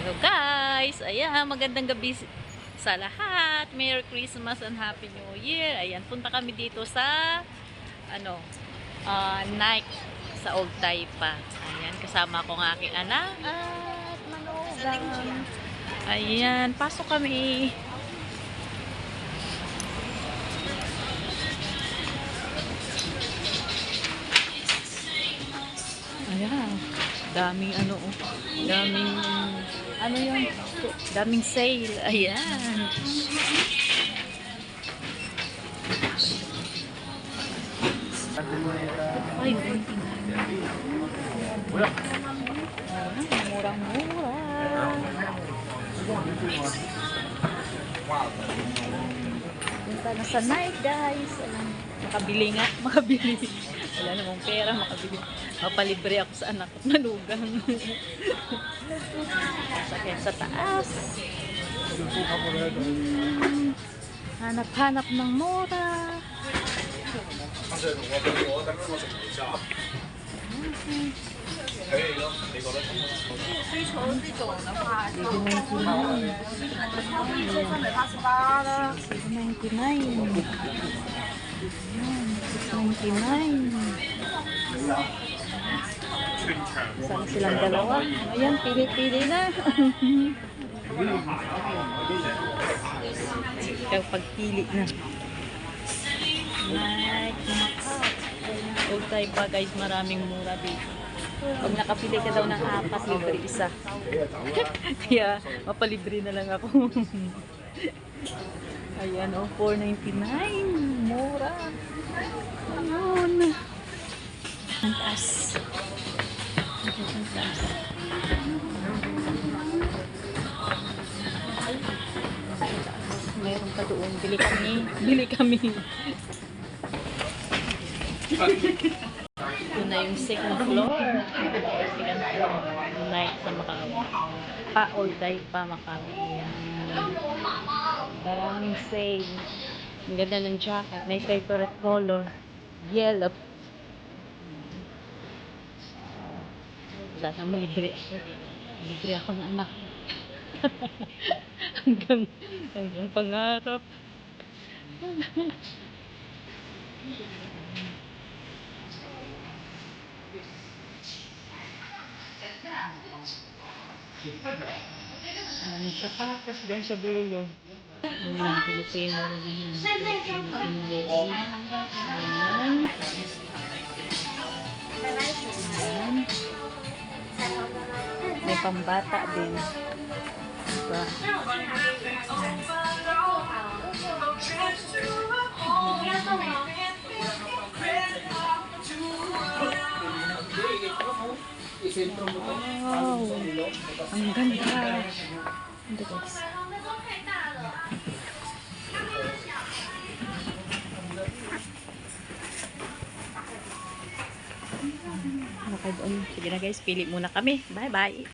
Hello guys! Ayan, magandang gabi sa lahat. Merry Christmas and Happy New Year. Ayan, punta kami dito sa night sa Old Taipa. Ayan, kasama ko ng aking anak at manugang. Ayan, pasok kami. Ayan, daming daming sale. Ayan. Ay, murang-mura. Punta na sa night, guys. Ayan. Makabili nga, makabili. Wala namang pera, makabili. Mapalibre ako sa anak at manugang. Sakyan sa taas. Hanap-hanap ng mura. Saan silang dalawa? Ayan, pili-pili na. Ikaw pagpili na. Old Taipa guys, maraming mura dito. Pag nakapili ka daw ng 4, libre isa. Kaya mapalibre na lang ako. Ayan o, $4.99. Mura. Ayun. Ang taas. Ang taas. Mayroon pa doon. Bili kami. Bili kami. Ito na yung second floor. Second floor. Night sa Macau. Old Taipa, Macau. Maraming sale. Ang ganda ng jacket. May favorite color. Yellow. Wala na mo libre. Libre ako ng anak. hanggang pangarap. Sa pakas din sa dulo. Pilipino rin. May pambata din. Diba? Wow! Ang ganda! Ito guys. Sige na guys, pili muna kami. Bye bye!